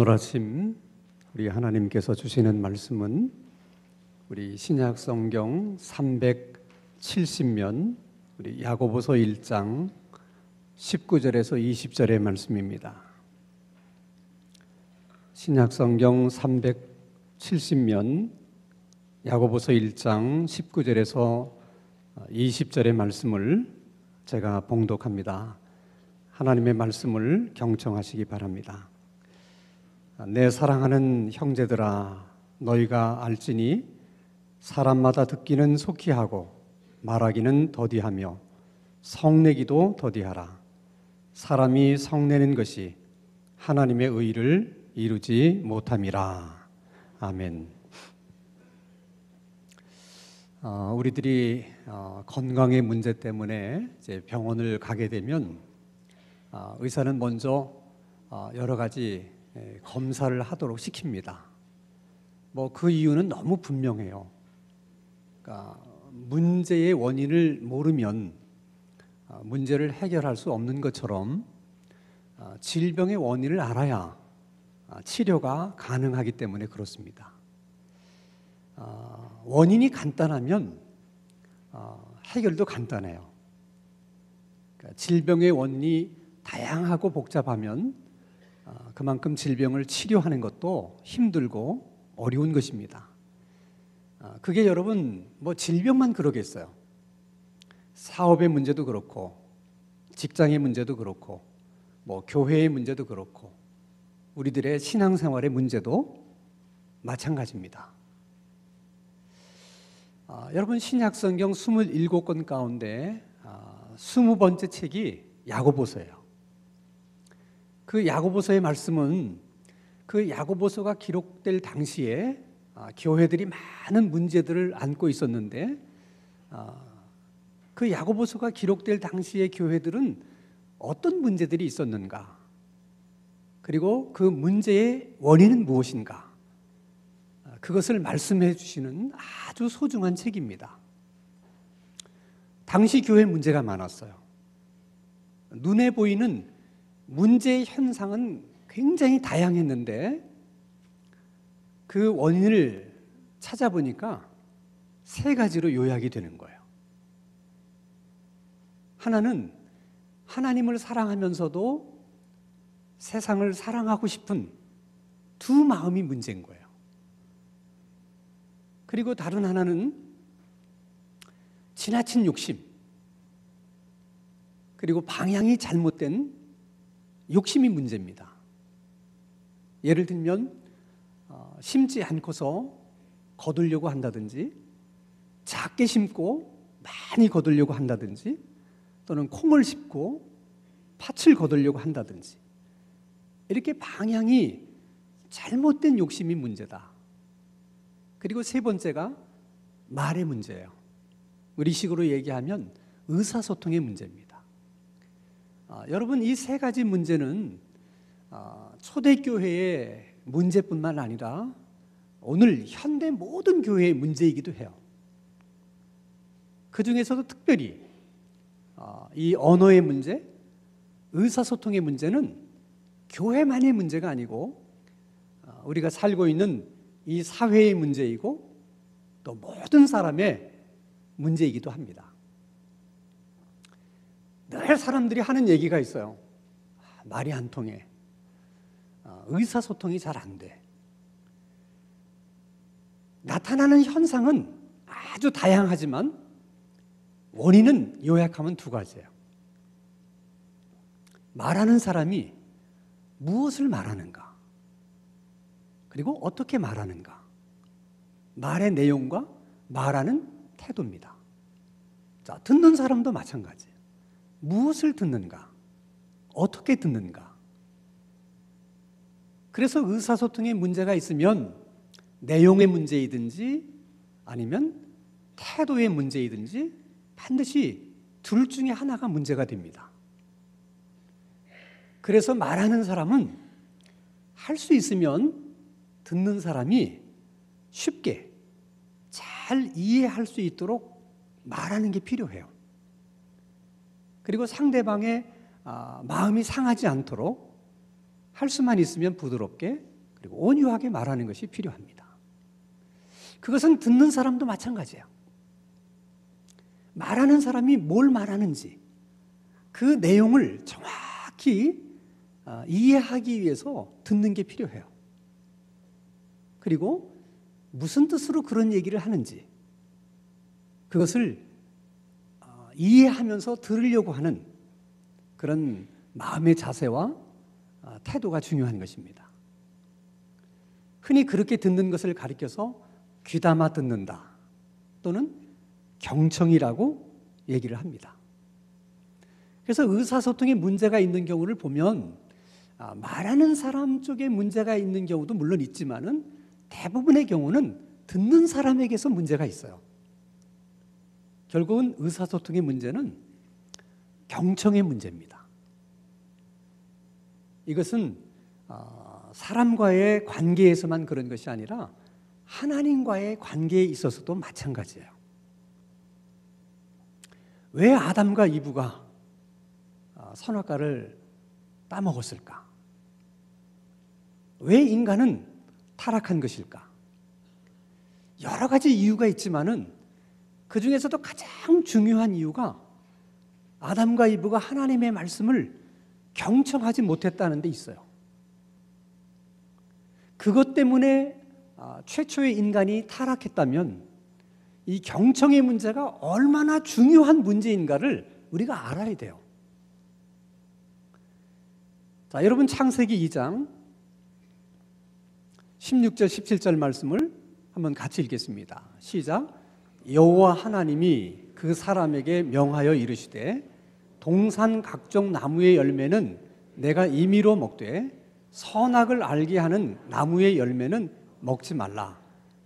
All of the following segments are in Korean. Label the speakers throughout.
Speaker 1: 오늘 아침 우리 하나님께서 주시는 말씀은 우리 신약 성경 370면 우리 야고보서 1장 19절에서 20절의 말씀입니다. 신약 성경 370면 야고보서 1장 19절에서 20절의 말씀을 제가 봉독합니다. 하나님의 말씀을 경청하시기 바랍니다. 내 사랑하는 형제들아, 너희가 알지니 사람마다 듣기는 속히 하고 말하기는 더디하며 성내기도 더디하라. 사람이 성내는 것이 하나님의 의를 이루지 못함이라. 아멘. 우리들이 건강의 문제 때문에 이제 병원을 가게 되면 의사는 먼저 여러 가지 검사를 하도록 시킵니다. 그 이유는 너무 분명해요. 그러니까 문제의 원인을 모르면 문제를 해결할 수 없는 것처럼 질병의 원인을 알아야 치료가 가능하기 때문에 그렇습니다. 원인이 간단하면 해결도 간단해요. 그러니까 질병의 원인이 다양하고 복잡하면 그만큼 질병을 치료하는 것도 힘들고 어려운 것입니다. 그게 여러분 질병만 그러겠어요. 사업의 문제도 그렇고 직장의 문제도 그렇고 교회의 문제도 그렇고 우리들의 신앙생활의 문제도 마찬가지입니다. 여러분 신약성경 27권 가운데 20번째 책이 야고보서예요. 그 야고보서의 말씀은 그 야고보서가 기록될 당시에 교회들이 많은 문제들을 안고 있었는데 그 야고보서가 기록될 당시의 교회들은 어떤 문제들이 있었는가? 그리고 그 문제의 원인은 무엇인가? 그것을 말씀해 주시는 아주 소중한 책입니다. 당시 교회 문제가 많았어요. 눈에 보이는 문제의 현상은 굉장히 다양했는데 그 원인을 찾아보니까 세 가지로 요약이 되는 거예요. 하나는 하나님을 사랑하면서도 세상을 사랑하고 싶은 두 마음이 문제인 거예요. 그리고 다른 하나는 지나친 욕심, 그리고 방향이 잘못된 욕심이 문제입니다. 예를 들면 심지 않고서 거두려고 한다든지 작게 심고 많이 거두려고 한다든지 또는 콩을 심고 팥을 거두려고 한다든지 이렇게 방향이 잘못된 욕심이 문제다. 그리고 세 번째가 말의 문제예요. 우리식으로 얘기하면 의사소통의 문제입니다. 여러분 이 세 가지 문제는 초대교회의 문제뿐만 아니라 오늘 현대 모든 교회의 문제이기도 해요. 그 중에서도 특별히 이 언어의 문제, 의사소통의 문제는 교회만의 문제가 아니고 우리가 살고 있는 이 사회의 문제이고 또 모든 사람의 문제이기도 합니다. 늘 사람들이 하는 얘기가 있어요. 말이 안 통해. 의사소통이 잘 안 돼. 나타나는 현상은 아주 다양하지만 원인은 요약하면 두 가지예요. 말하는 사람이 무엇을 말하는가? 그리고 어떻게 말하는가? 말의 내용과 말하는 태도입니다. 자, 듣는 사람도 마찬가지예요. 무엇을 듣는가? 어떻게 듣는가? 그래서 의사소통에 문제가 있으면 내용의 문제이든지 아니면 태도의 문제이든지 반드시 둘 중에 하나가 문제가 됩니다. 그래서 말하는 사람은 할 수 있으면 듣는 사람이 쉽게 잘 이해할 수 있도록 말하는 게 필요해요. 그리고 상대방의 마음이 상하지 않도록 할 수만 있으면 부드럽게 그리고 온유하게 말하는 것이 필요합니다. 그것은 듣는 사람도 마찬가지예요. 말하는 사람이 뭘 말하는지 그 내용을 정확히 이해하기 위해서 듣는 게 필요해요. 그리고 무슨 뜻으로 그런 얘기를 하는지 그것을 이해하면서 들으려고 하는 그런 마음의 자세와 태도가 중요한 것입니다. 흔히 그렇게 듣는 것을 가리켜서 귀담아 듣는다 또는 경청이라고 얘기를 합니다. 그래서 의사소통에 문제가 있는 경우를 보면 말하는 사람 쪽에 문제가 있는 경우도 물론 있지만은 대부분의 경우는 듣는 사람에게서 문제가 있어요. 결국은 의사소통의 문제는 경청의 문제입니다. 이것은 사람과의 관계에서만 그런 것이 아니라 하나님과의 관계에 있어서도 마찬가지예요. 왜 아담과 이브가 선악과를 따먹었을까? 왜 인간은 타락한 것일까? 여러 가지 이유가 있지만은 그 중에서도 가장 중요한 이유가 아담과 이브가 하나님의 말씀을 경청하지 못했다는 데 있어요. 그것 때문에 최초의 인간이 타락했다면 이 경청의 문제가 얼마나 중요한 문제인가를 우리가 알아야 돼요. 자, 여러분 창세기 2장 16절 17절 말씀을 한번 같이 읽겠습니다. 시작. 여호와 하나님이 그 사람에게 명하여 이르시되 동산 각종 나무의 열매는 내가 임의로 먹되 선악을 알게 하는 나무의 열매는 먹지 말라.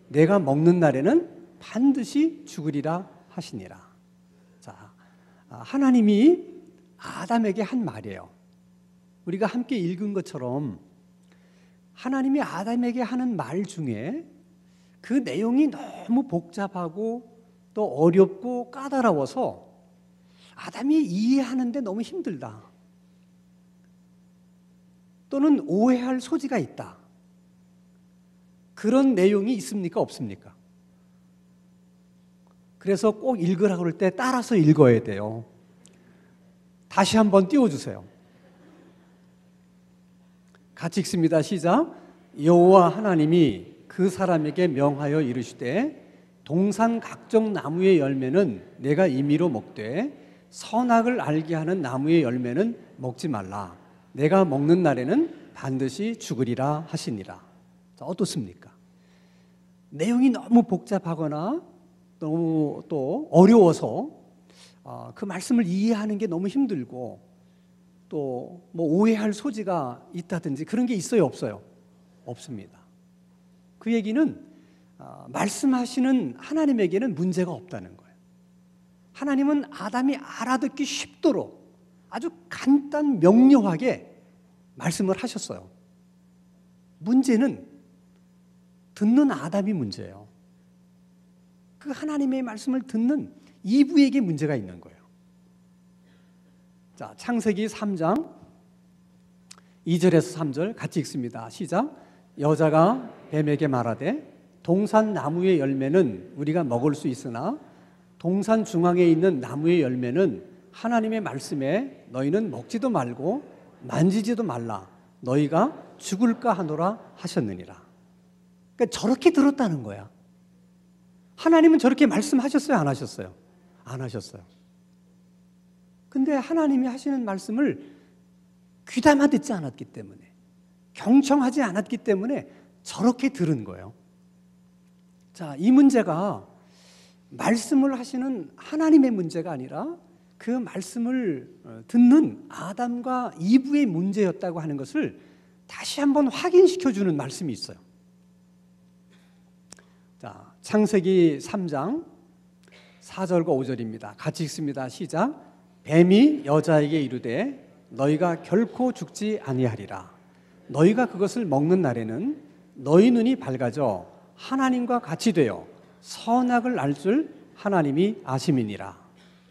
Speaker 1: 내가 먹는 날에는 반드시 죽으리라 하시니라. 자, 하나님이 아담에게 한 말이에요. 우리가 함께 읽은 것처럼 하나님이 아담에게 하는 말 중에 그 내용이 너무 복잡하고 또 어렵고 까다로워서 아담이 이해하는데 너무 힘들다. 또는 오해할 소지가 있다. 그런 내용이 있습니까? 없습니까? 그래서 꼭 읽으라고 할 때 따라서 읽어야 돼요. 다시 한번 띄워주세요. 같이 읽습니다. 시작. 여호와 하나님이 그 사람에게 명하여 이르시되 동산 각종 나무의 열매는 내가 임의로 먹되 선악을 알게 하는 나무의 열매는 먹지 말라. 내가 먹는 날에는 반드시 죽으리라 하시니라. 자, 어떻습니까? 내용이 너무 복잡하거나 너무 또 어려워서 그 말씀을 이해하는 게 너무 힘들고 또 뭐 오해할 소지가 있다든지 그런 게 있어요, 없어요? 없습니다. 그 얘기는 말씀하시는 하나님에게는 문제가 없다는 거예요. 하나님은 아담이 알아듣기 쉽도록 아주 간단 명료하게 말씀을 하셨어요. 문제는 듣는 아담이 문제예요. 그 하나님의 말씀을 듣는 이브에게 문제가 있는 거예요. 자, 창세기 3장 2절에서 3절 같이 읽습니다. 시작. 여자가 뱀에게 말하되 동산 나무의 열매는 우리가 먹을 수 있으나 동산 중앙에 있는 나무의 열매는 하나님의 말씀에 너희는 먹지도 말고 만지지도 말라. 너희가 죽을까 하노라 하셨느니라. 그러니까 저렇게 들었다는 거야. 하나님은 저렇게 말씀하셨어요? 안 하셨어요? 안 하셨어요. 근데 하나님이 하시는 말씀을 귀담아 듣지 않았기 때문에, 경청하지 않았기 때문에 저렇게 들은 거예요. 자, 이 문제가 말씀을 하시는 하나님의 문제가 아니라 그 말씀을 듣는 아담과 이브의 문제였다고 하는 것을 다시 한번 확인시켜주는 말씀이 있어요. 자, 창세기 3장 4절과 5절입니다. 같이 읽습니다. 시작. 뱀이 여자에게 이르되 너희가 결코 죽지 아니하리라. 너희가 그것을 먹는 날에는 너희 눈이 밝아져 하나님과 같이 되어 선악을 알 줄 하나님이 아심이니라.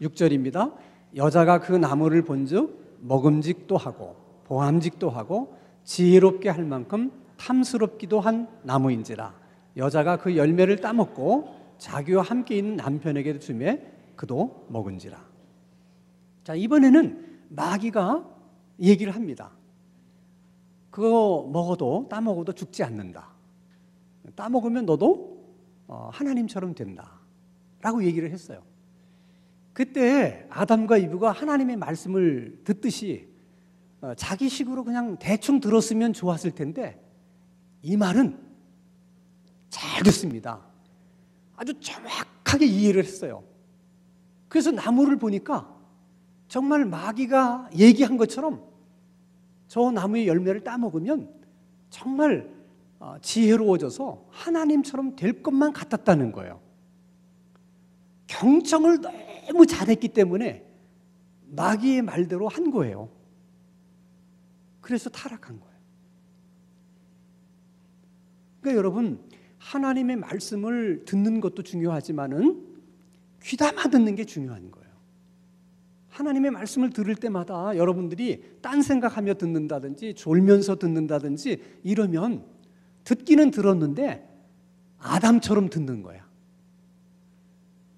Speaker 1: 6절입니다. 여자가 그 나무를 본즉 먹음직도 하고 보암직도 하고 지혜롭게 할 만큼 탐스럽기도 한 나무인지라 여자가 그 열매를 따먹고 자기와 함께 있는 남편에게도 주매 그도 먹은지라. 자, 이번에는 마귀가 얘기를 합니다. 그거 먹어도 따먹어도 죽지 않는다. 따먹으면 너도 하나님처럼 된다 라고 얘기를 했어요. 그때 아담과 이브가 하나님의 말씀을 듣듯이 자기식으로 그냥 대충 들었으면 좋았을 텐데 이 말은 잘 듣습니다. 아주 정확하게 이해를 했어요. 그래서 나무를 보니까 정말 마귀가 얘기한 것처럼 저 나무의 열매를 따먹으면 정말 지혜로워져서 하나님처럼 될 것만 같았다는 거예요. 경청을 너무 잘했기 때문에 마귀의 말대로 한 거예요. 그래서 타락한 거예요. 그러니까 여러분, 하나님의 말씀을 듣는 것도 중요하지만은 귀담아 듣는 게 중요한 거예요. 하나님의 말씀을 들을 때마다 여러분들이 딴 생각하며 듣는다든지 졸면서 듣는다든지 이러면 듣기는 들었는데 아담처럼 듣는 거야.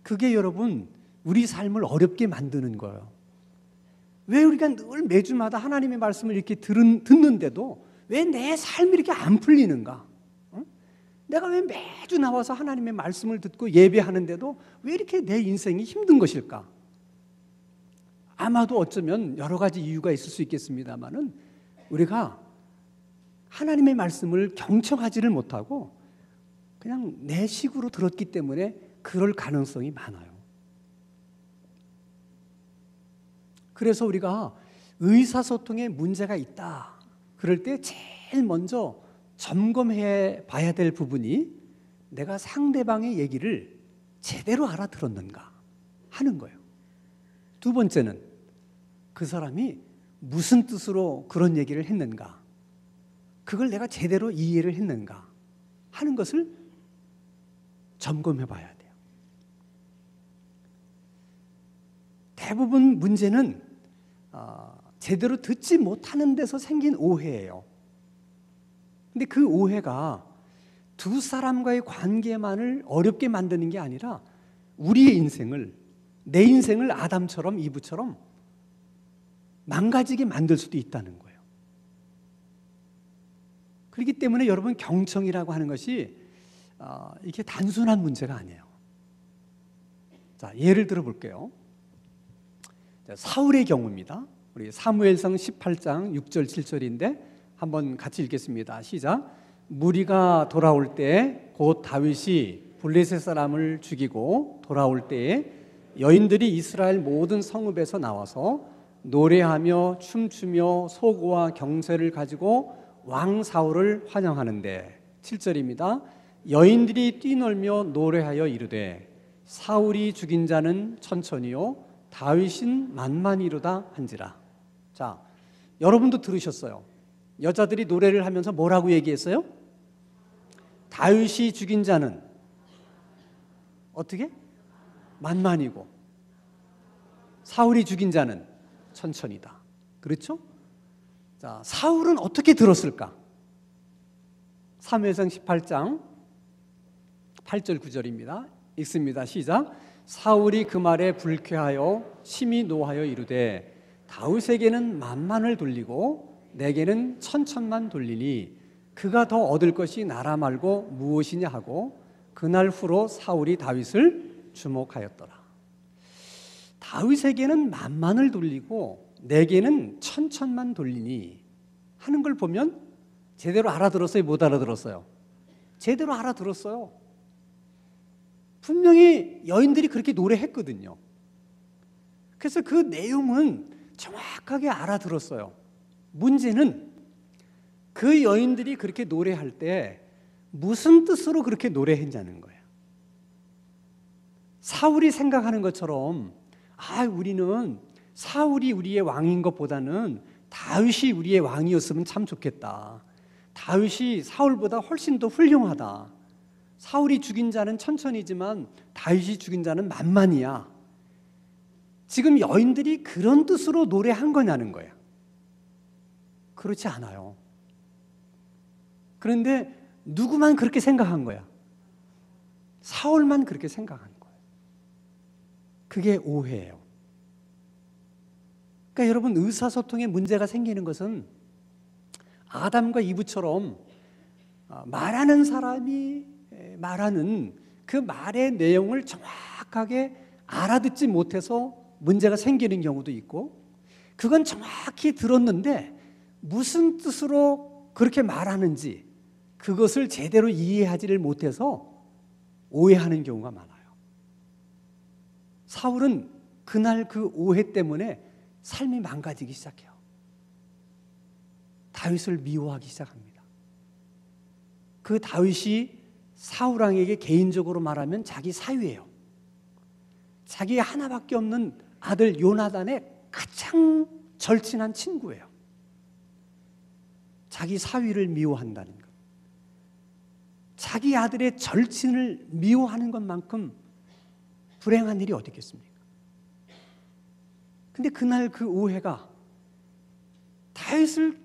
Speaker 1: 그게 여러분 우리 삶을 어렵게 만드는 거예요. 왜 우리가 늘 매주마다 하나님의 말씀을 이렇게 듣는데도 왜 내 삶이 이렇게 안 풀리는가? 내가 왜 매주 나와서 하나님의 말씀을 듣고 예배하는데도 왜 이렇게 내 인생이 힘든 것일까? 아마도 어쩌면 여러 가지 이유가 있을 수 있겠습니다만은 우리가 하나님의 말씀을 경청하지를 못하고 그냥 내 식으로 들었기 때문에 그럴 가능성이 많아요. 그래서 우리가 의사소통에 문제가 있다 그럴 때 제일 먼저 점검해 봐야 될 부분이 내가 상대방의 얘기를 제대로 알아들었는가 하는 거예요. 두 번째는 그 사람이 무슨 뜻으로 그런 얘기를 했는가, 그걸 내가 제대로 이해를 했는가 하는 것을 점검해 봐야 돼요. 대부분 문제는 제대로 듣지 못하는 데서 생긴 오해예요. 근데 그 오해가 두 사람과의 관계만을 어렵게 만드는 게 아니라 우리의 인생을, 내 인생을 아담처럼 이브처럼 망가지게 만들 수도 있다는 거예요. 그렇기 때문에 여러분, 경청이라고 하는 것이 이게 단순한 문제가 아니에요. 자, 예를 들어 볼게요. 사울의 경우입니다. 우리 사무엘상 18장 6절 7절인데 한번 같이 읽겠습니다. 시작. 무리가 돌아올 때 곧 다윗이 블레셋 사람을 죽이고 돌아올 때에 여인들이 이스라엘 모든 성읍에서 나와서 노래하며 춤추며 소고와 경쇠를 가지고 왕 사울을 환영하는데 7절입니다. 여인들이 뛰놀며 노래하여 이르되 사울이 죽인 자는 천천히요 다윗은 만만이로다 한지라. 자, 여러분도 들으셨어요. 여자들이 노래를 하면서 뭐라고 얘기했어요? 다윗이 죽인 자는 어떻게? 만만이고 사울이 죽인 자는 천천히다. 그렇죠? 자, 사울은 어떻게 들었을까? 사무엘상 18장 8절 9절입니다. 읽습니다. 시작. 사울이 그 말에 불쾌하여 심히 노하여 이르되 다윗에게는 만만을 돌리고 내게는 천천만 돌리니 그가 더 얻을 것이 나라 말고 무엇이냐 하고 그날 후로 사울이 다윗을 주목하였더라. 다윗에게는 만만을 돌리고 내게는 천천만 돌리니 하는 걸 보면 제대로 알아들었어요? 못 알아들었어요? 제대로 알아들었어요. 분명히 여인들이 그렇게 노래했거든요. 그래서 그 내용은 정확하게 알아들었어요. 문제는 그 여인들이 그렇게 노래할 때 무슨 뜻으로 그렇게 노래했냐는 거예요. 사울이 생각하는 것처럼 우리는 사울이 우리의 왕인 것보다는 다윗이 우리의 왕이었으면 참 좋겠다. 다윗이 사울보다 훨씬 더 훌륭하다. 사울이 죽인 자는 천천히지만 다윗이 죽인 자는 만만이야. 지금 여인들이 그런 뜻으로 노래한 거냐는 거예요. 그렇지 않아요. 그런데 누구만 그렇게 생각한 거야? 사울만 그렇게 생각한 거예요. 그게 오해예요. 그러니까 여러분, 의사소통에 문제가 생기는 것은 아담과 이브처럼 말하는 사람이 말하는 그 말의 내용을 정확하게 알아듣지 못해서 문제가 생기는 경우도 있고, 그건 정확히 들었는데 무슨 뜻으로 그렇게 말하는지 그것을 제대로 이해하지를 못해서 오해하는 경우가 많아요. 사울은 그날 그 오해 때문에 삶이 망가지기 시작해요. 다윗을 미워하기 시작합니다. 그 다윗이 사울 왕에게 개인적으로 말하면 자기 사위예요. 자기 하나밖에 없는 아들 요나단의 가장 절친한 친구예요. 자기 사위를 미워한다는 것, 자기 아들의 절친을 미워하는 것만큼 불행한 일이 어디 있겠습니까? 근데 그날 그 오해가 다윗을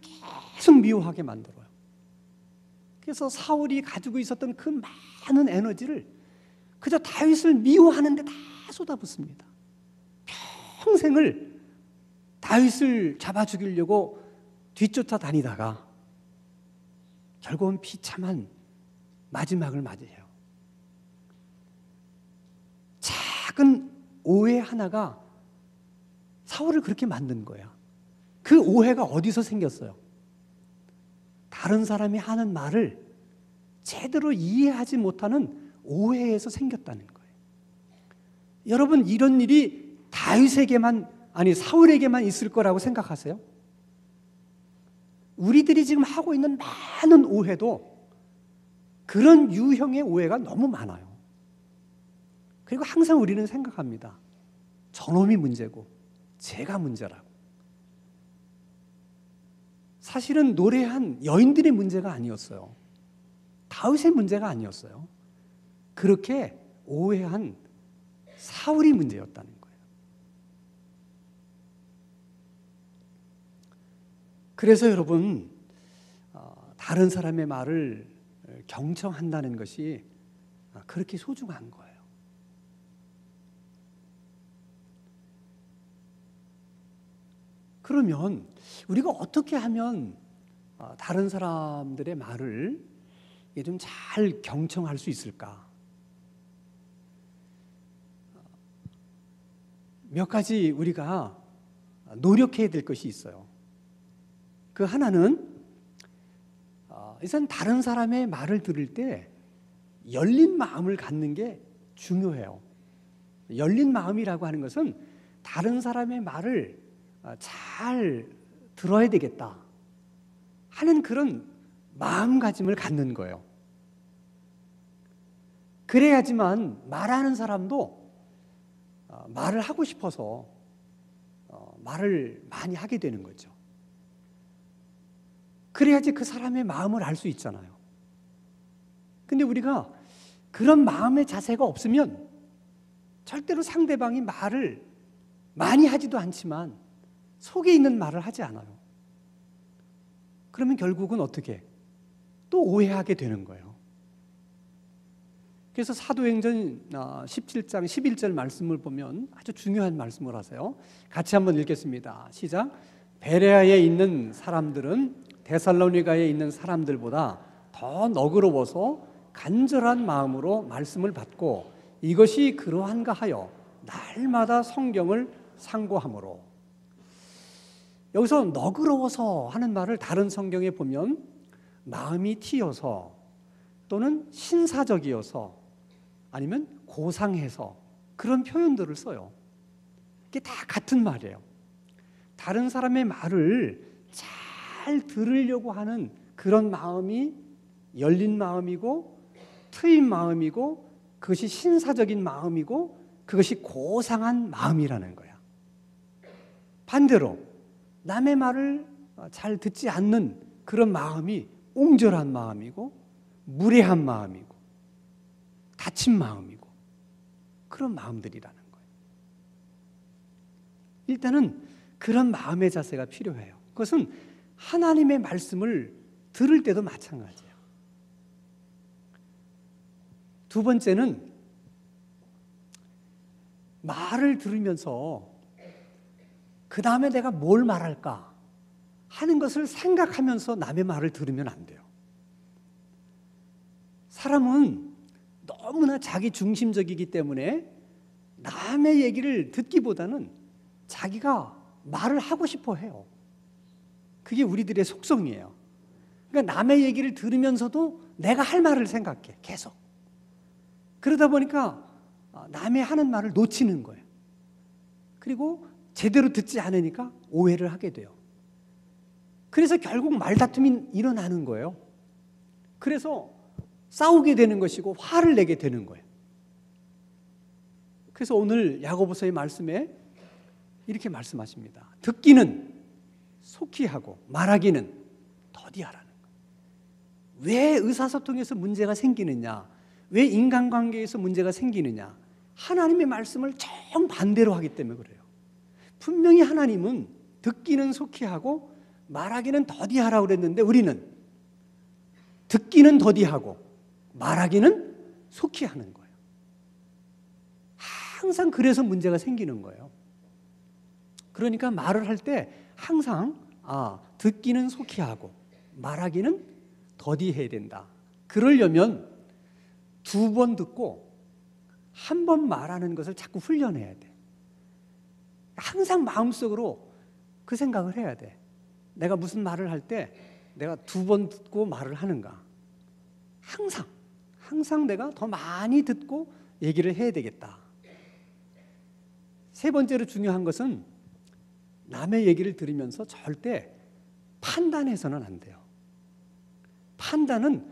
Speaker 1: 계속 미워하게 만들어요. 그래서 사울이 가지고 있었던 그 많은 에너지를 그저 다윗을 미워하는 데 다 쏟아붓습니다. 평생을 다윗을 잡아 죽이려고 뒤쫓아 다니다가 결국은 비참한 마지막을 맞이해요. 작은 오해 하나가 사울을 그렇게 만든 거야. 그 오해가 어디서 생겼어요? 다른 사람이 하는 말을 제대로 이해하지 못하는 오해에서 생겼다는 거예요. 여러분, 이런 일이 사울에게만 있을 거라고 생각하세요? 우리들이 지금 하고 있는 많은 오해도 그런 유형의 오해가 너무 많아요. 그리고 항상 우리는 생각합니다. 저놈이 문제고 제가 문제라고. 사실은 노래한 여인들의 문제가 아니었어요. 다윗의 문제가 아니었어요. 그렇게 오해한 사울이 문제였다는 거예요. 그래서 여러분, 다른 사람의 말을 경청한다는 것이 그렇게 소중한 거예요. 그러면 우리가 어떻게 하면 다른 사람들의 말을 좀 잘 경청할 수 있을까? 몇 가지 우리가 노력해야 될 것이 있어요. 그 하나는 일단 다른 사람의 말을 들을 때 열린 마음을 갖는 게 중요해요. 열린 마음이라고 하는 것은 다른 사람의 말을 잘 들어야 되겠다 하는 그런 마음가짐을 갖는 거예요. 그래야지만 말하는 사람도 말을 하고 싶어서 말을 많이 하게 되는 거죠. 그래야지 그 사람의 마음을 알 수 있잖아요. 근데 우리가 그런 마음의 자세가 없으면 절대로 상대방이 말을 많이 하지도 않지만 속에 있는 말을 하지 않아요. 그러면 결국은 어떻게? 또 오해하게 되는 거예요. 그래서 사도행전 17장 11절 말씀을 보면 아주 중요한 말씀을 하세요. 같이 한번 읽겠습니다. 시작. 베레아에 있는 사람들은 데살로니가에 있는 사람들보다 더 너그러워서 간절한 마음으로 말씀을 받고 이것이 그러한가 하여 날마다 성경을 상고하므로. 여기서 너그러워서 하는 말을 다른 성경에 보면 마음이 튀어서 또는 신사적이어서 아니면 고상해서 그런 표현들을 써요. 이게 다 같은 말이에요. 다른 사람의 말을 잘 들으려고 하는 그런 마음이 열린 마음이고 트인 마음이고 그것이 신사적인 마음이고 그것이 고상한 마음이라는 거야. 반대로 남의 말을 잘 듣지 않는 그런 마음이 옹졸한 마음이고 무례한 마음이고 다친 마음이고 그런 마음들이라는 거예요. 일단은 그런 마음의 자세가 필요해요. 그것은 하나님의 말씀을 들을 때도 마찬가지예요. 두 번째는 말을 들으면서 그 다음에 내가 뭘 말할까 하는 것을 생각하면서 남의 말을 들으면 안 돼요. 사람은 너무나 자기 중심적이기 때문에 남의 얘기를 듣기보다는 자기가 말을 하고 싶어 해요. 그게 우리들의 속성이에요. 그러니까 남의 얘기를 들으면서도 내가 할 말을 생각해, 계속. 그러다 보니까 남의 하는 말을 놓치는 거예요. 그리고 제대로 듣지 않으니까 오해를 하게 돼요. 그래서 결국 말다툼이 일어나는 거예요. 그래서 싸우게 되는 것이고 화를 내게 되는 거예요. 그래서 오늘 야고보서의 말씀에 이렇게 말씀하십니다. 듣기는 속히 하고 말하기는 더디하라는 거예요. 왜 의사소통에서 문제가 생기느냐? 왜 인간관계에서 문제가 생기느냐? 하나님의 말씀을 정반대로 하기 때문에 그래요. 분명히 하나님은 듣기는 속히 하고 말하기는 더디하라고 그랬는데 우리는 듣기는 더디하고 말하기는 속히 하는 거예요. 항상 그래서 문제가 생기는 거예요. 그러니까 말을 할 때 항상 듣기는 속히 하고 말하기는 더디해야 된다. 그러려면 2번 듣고 1번 말하는 것을 자꾸 훈련해야 돼. 항상 마음속으로 그 생각을 해야 돼. 내가 무슨 말을 할 때 내가 2번 듣고 말을 하는가. 항상 내가 더 많이 듣고 얘기를 해야 되겠다. 세 번째로 중요한 것은 남의 얘기를 들으면서 절대 판단해서는 안 돼요. 판단은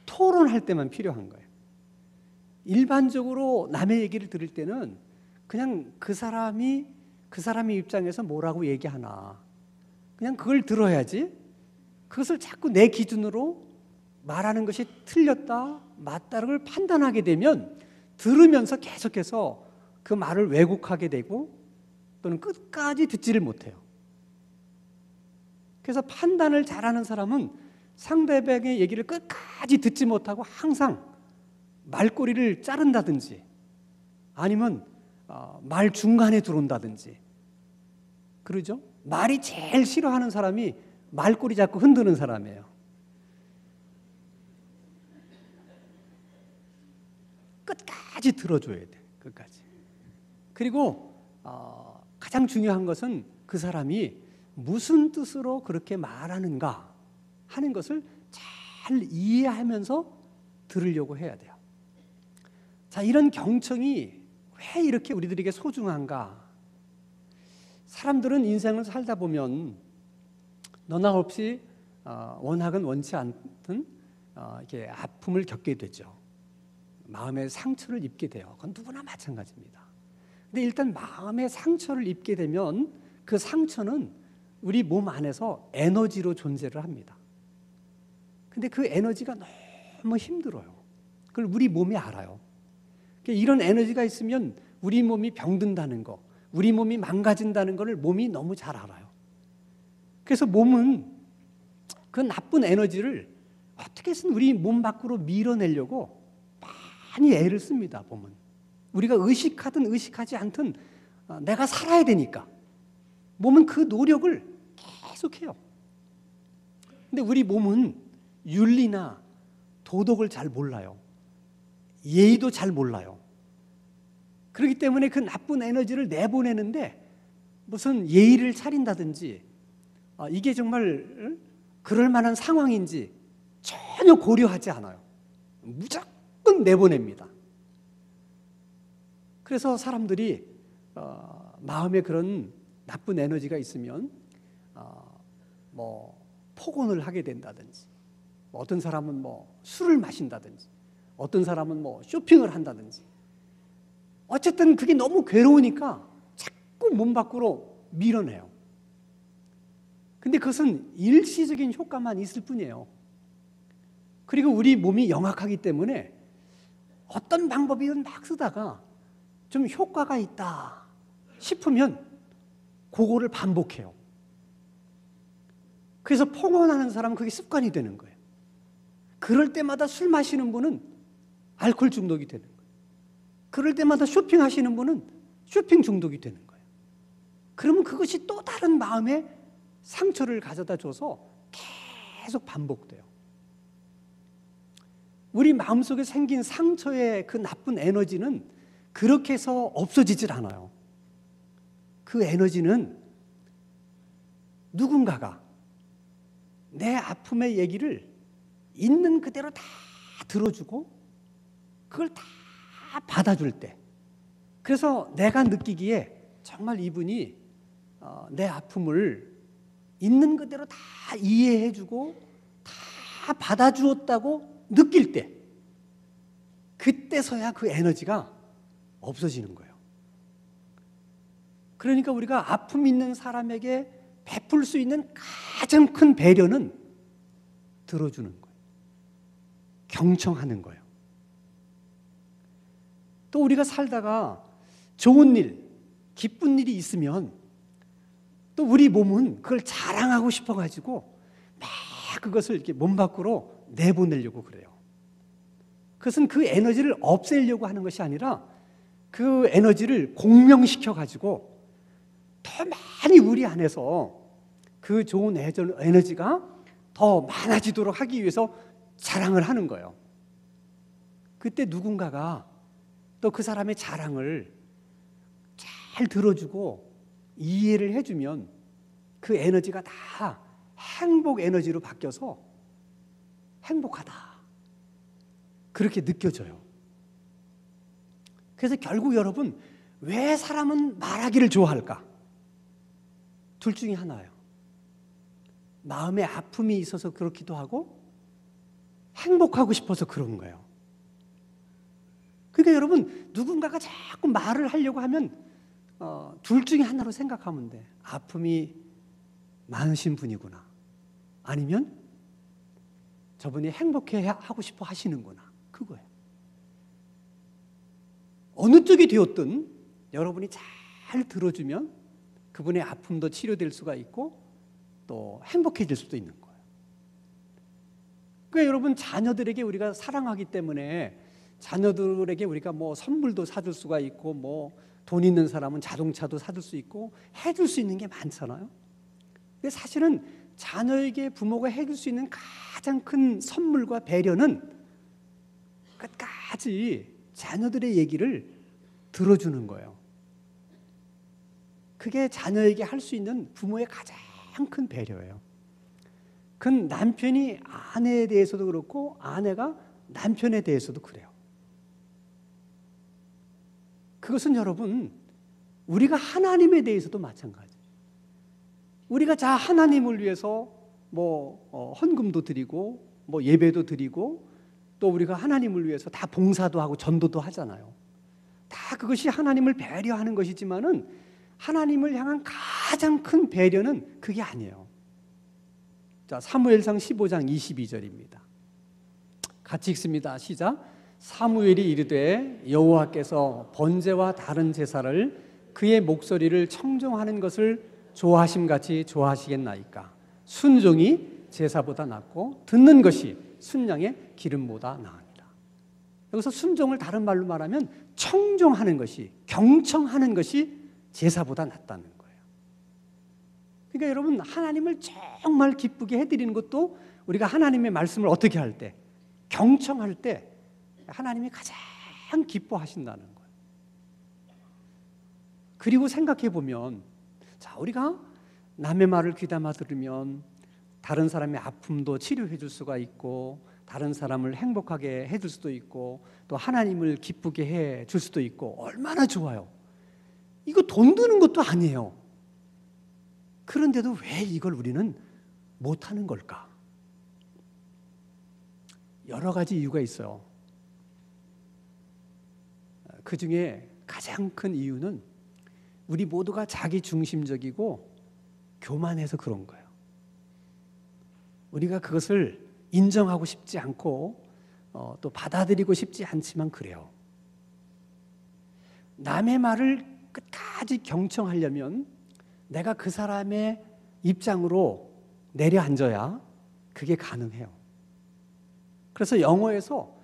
Speaker 1: 토론할 때만 필요한 거예요. 일반적으로 남의 얘기를 들을 때는 그냥 그 사람의 입장에서 뭐라고 얘기하나 그냥 그걸 들어야지 그것을 자꾸 내 기준으로 말하는 것이 틀렸다 맞다를 판단하게 되면 들으면서 계속해서 그 말을 왜곡하게 되고 또는 끝까지 듣지를 못해요. 그래서 판단을 잘하는 사람은 상대방의 얘기를 끝까지 듣지 못하고 항상 말꼬리를 자른다든지 아니면 말 중간에 들어온다든지 그러죠? 말이 제일 싫어하는 사람이 말꼬리 자꾸 흔드는 사람이에요. 끝까지 들어줘야 돼. 끝까지. 그리고 가장 중요한 것은 그 사람이 무슨 뜻으로 그렇게 말하는가 하는 것을 잘 이해하면서 들으려고 해야 돼요. 자, 이런 경청이 왜 이렇게 우리들에게 소중한가? 사람들은 인생을 살다 보면 너나 없이 원하건 원치 않든 이렇게 아픔을 겪게 되죠. 마음의 상처를 입게 돼요. 그건 누구나 마찬가지입니다. 근데 일단 마음의 상처를 입게 되면 그 상처는 우리 몸 안에서 에너지로 존재를 합니다. 근데 그 에너지가 너무 힘들어요. 그걸 우리 몸이 알아요. 이런 에너지가 있으면 우리 몸이 병든다는 거, 우리 몸이 망가진다는 것을 몸이 너무 잘 알아요. 그래서 몸은 그 나쁜 에너지를 어떻게 해서든 우리 몸 밖으로 밀어내려고 많이 애를 씁니다. 몸은. 우리가 의식하든 의식하지 않든 내가 살아야 되니까 몸은 그 노력을 계속해요. 근데 우리 몸은 윤리나 도덕을 잘 몰라요. 예의도 잘 몰라요. 그렇기 때문에 그 나쁜 에너지를 내보내는데 무슨 예의를 차린다든지 이게 정말 그럴 만한 상황인지 전혀 고려하지 않아요. 무조건 내보냅니다. 그래서 사람들이 마음에 그런 나쁜 에너지가 있으면 뭐 폭언을 하게 된다든지 어떤 사람은 뭐 술을 마신다든지 어떤 사람은 뭐 쇼핑을 한다든지 어쨌든 그게 너무 괴로우니까 자꾸 몸 밖으로 밀어내요. 근데 그것은 일시적인 효과만 있을 뿐이에요. 그리고 우리 몸이 영악하기 때문에 어떤 방법이든 막 쓰다가 좀 효과가 있다 싶으면 그거를 반복해요. 그래서 폭언하는 사람은 그게 습관이 되는 거예요. 그럴 때마다 술 마시는 분은 알코올 중독이 되는 거예요. 그럴 때마다 쇼핑하시는 분은 쇼핑 중독이 되는 거예요. 그러면 그것이 또 다른 마음의 상처를 가져다 줘서 계속 반복돼요. 우리 마음속에 생긴 상처의 그 나쁜 에너지는 그렇게 해서 없어지질 않아요. 그 에너지는 누군가가 내 아픔의 얘기를 있는 그대로 다 들어주고 그걸 다 받아줄 때, 그래서 내가 느끼기에 정말 이분이 내 아픔을 있는 그대로 다 이해해주고 다 받아주었다고 느낄 때, 그때서야 그 에너지가 없어지는 거예요. 그러니까 우리가 아픔 있는 사람에게 베풀 수 있는 가장 큰 배려는 들어주는 거예요. 경청하는 거예요. 또 우리가 살다가 좋은 일, 기쁜 일이 있으면 또 우리 몸은 그걸 자랑하고 싶어가지고 막 그것을 이렇게 몸 밖으로 내보내려고 그래요. 그것은 그 에너지를 없애려고 하는 것이 아니라 그 에너지를 공명시켜가지고 더 많이 우리 안에서 그 좋은 에너지가 더 많아지도록 하기 위해서 자랑을 하는 거예요. 그때 누군가가 또 그 사람의 자랑을 잘 들어주고 이해를 해주면 그 에너지가 다 행복 에너지로 바뀌어서 행복하다, 그렇게 느껴져요. 그래서 결국 여러분, 왜 사람은 말하기를 좋아할까? 둘 중에 하나예요. 마음에 아픔이 있어서 그렇기도 하고 행복하고 싶어서 그런 거예요. 그러니까 여러분, 누군가가 자꾸 말을 하려고 하면 둘 중에 하나로 생각하면 돼. 아픔이 많으신 분이구나, 아니면 저분이 행복해 하고 싶어 하시는구나, 그거예요. 어느 쪽이 되었든 여러분이 잘 들어주면 그분의 아픔도 치료될 수가 있고 또 행복해질 수도 있는 거예요. 그러니까 여러분, 자녀들에게 우리가 사랑하기 때문에 자녀들에게 우리가 뭐 선물도 사줄 수가 있고 뭐 돈 있는 사람은 자동차도 사줄 수 있고 해줄 수 있는 게 많잖아요. 근데 사실은 자녀에게 부모가 해줄 수 있는 가장 큰 선물과 배려는 끝까지 자녀들의 얘기를 들어주는 거예요. 그게 자녀에게 할 수 있는 부모의 가장 큰 배려예요. 그건 남편이 아내에 대해서도 그렇고 아내가 남편에 대해서도 그래요. 그것은 여러분, 우리가 하나님에 대해서도 마찬가지예요. 우리가 자 하나님을 위해서 뭐 헌금도 드리고 뭐 예배도 드리고 또 우리가 하나님을 위해서 다 봉사도 하고 전도도 하잖아요. 다 그것이 하나님을 배려하는 것이지만은 하나님을 향한 가장 큰 배려는 그게 아니에요. 자, 사무엘상 15장 22절입니다. 같이 읽습니다. 시작. 사무엘이 이르되 여호와께서 번제와 다른 제사를 그의 목소리를 청종하는 것을 좋아하심같이 좋아하시겠나이까. 순종이 제사보다 낫고 듣는 것이 순양의 기름보다 나으니라. 여기서 순종을 다른 말로 말하면 청종하는 것이, 경청하는 것이 제사보다 낫다는 거예요. 그러니까 여러분, 하나님을 정말 기쁘게 해드리는 것도 우리가 하나님의 말씀을 어떻게 할 때, 경청할 때 하나님이 가장 기뻐하신다는 거예요. 그리고 생각해 보면, 자, 우리가 남의 말을 귀담아 들으면 다른 사람의 아픔도 치료해 줄 수가 있고 다른 사람을 행복하게 해 줄 수도 있고 또 하나님을 기쁘게 해 줄 수도 있고 얼마나 좋아요. 이거 돈 드는 것도 아니에요. 그런데도 왜 이걸 우리는 못하는 걸까? 여러 가지 이유가 있어요. 그 중에 가장 큰 이유는 우리 모두가 자기 중심적이고 교만해서 그런 거예요. 우리가 그것을 인정하고 싶지 않고 또 받아들이고 싶지 않지만 그래요. 남의 말을 끝까지 경청하려면 내가 그 사람의 입장으로 내려앉아야 그게 가능해요. 그래서 영어에서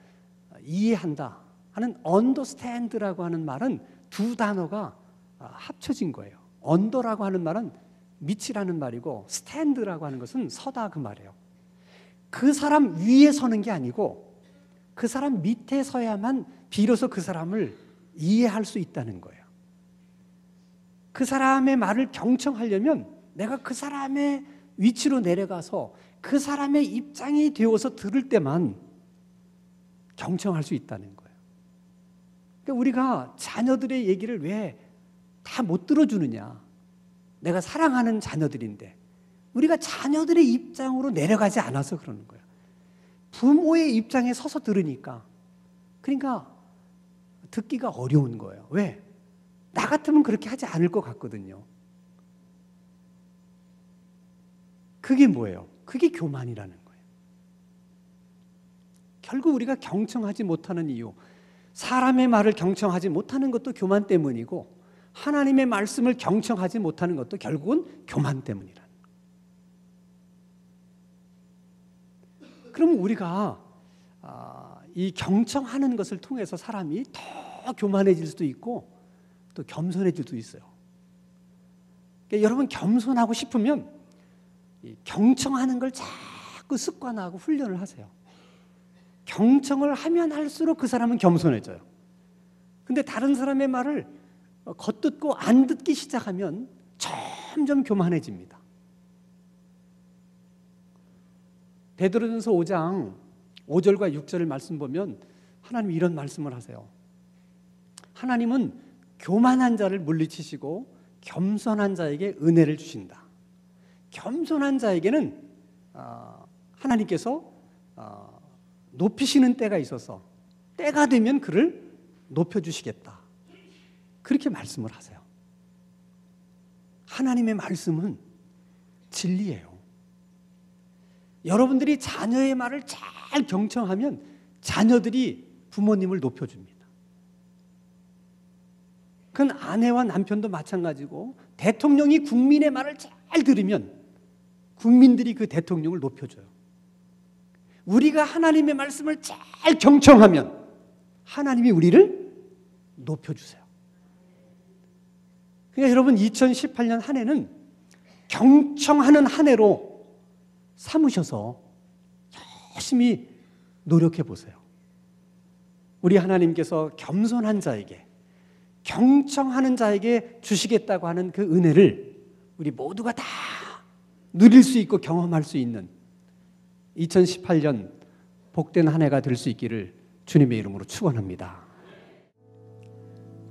Speaker 1: 이해한다 하는 understand라고 하는 말은 두 단어가 합쳐진 거예요. under라고 하는 말은 밑이라는 말이고 stand라고 하는 것은 서다 그 말이에요. 그 사람 위에 서는 게 아니고 그 사람 밑에 서야만 비로소 그 사람을 이해할 수 있다는 거예요. 그 사람의 말을 경청하려면 내가 그 사람의 위치로 내려가서 그 사람의 입장이 되어서 들을 때만 경청할 수 있다는 거예요. 그러니까 우리가 자녀들의 얘기를 왜 다 못 들어주느냐. 내가 사랑하는 자녀들인데 우리가 자녀들의 입장으로 내려가지 않아서 그러는 거예요. 부모의 입장에 서서 들으니까. 그러니까 듣기가 어려운 거예요. 왜? 나 같으면 그렇게 하지 않을 것 같거든요. 그게 뭐예요? 그게 교만이라는 거예요. 결국 우리가 경청하지 못하는 이유, 사람의 말을 경청하지 못하는 것도 교만 때문이고 하나님의 말씀을 경청하지 못하는 것도 결국은 교만 때문이라는 거예요. 그럼 우리가 이 경청하는 것을 통해서 사람이 더 교만해질 수도 있고 또 겸손해질 수도 있어요. 그러니까 여러분 겸손하고 싶으면 경청하는 걸 자꾸 습관하고 훈련을 하세요. 경청을 하면 할수록 그 사람은 겸손해져요. 근데 다른 사람의 말을 겉듣고 안 듣기 시작하면 점점 교만해집니다. 베드로전서 5장 5절과 6절을 말씀 보면 하나님이 이런 말씀을 하세요. 하나님은 교만한 자를 물리치시고 겸손한 자에게 은혜를 주신다. 겸손한 자에게는 하나님께서 높이시는 때가 있어서 때가 되면 그를 높여주시겠다. 그렇게 말씀을 하세요. 하나님의 말씀은 진리예요. 여러분들이 자녀의 말을 잘 경청하면 자녀들이 부모님을 높여줍니다. 그건 아내와 남편도 마찬가지고 대통령이 국민의 말을 잘 들으면 국민들이 그 대통령을 높여줘요. 우리가 하나님의 말씀을 잘 경청하면 하나님이 우리를 높여주세요. 그러니까 여러분 2018년 한 해는 경청하는 한 해로 삼으셔서 열심히 노력해 보세요. 우리 하나님께서 겸손한 자에게 경청하는 자에게 주시겠다고 하는 그 은혜를 우리 모두가 다 누릴 수 있고 경험할 수 있는 2018년 복된 한 해가 될 수 있기를 주님의 이름으로 축원합니다.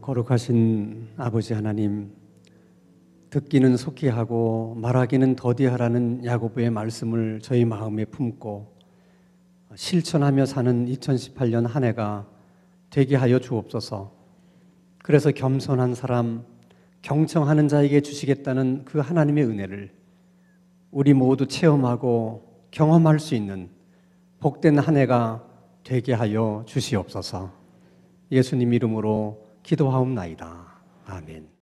Speaker 1: 거룩하신 아버지 하나님, 듣기는 속히 하고 말하기는 더디하라는 야고보의 말씀을 저희 마음에 품고 실천하며 사는 2018년 한 해가 되게 하여 주옵소서. 그래서 겸손한 사람, 경청하는 자에게 주시겠다는 그 하나님의 은혜를 우리 모두 체험하고 경험할 수 있는 복된 한 해가 되게 하여 주시옵소서. 예수님 이름으로 기도하옵나이다. 아멘.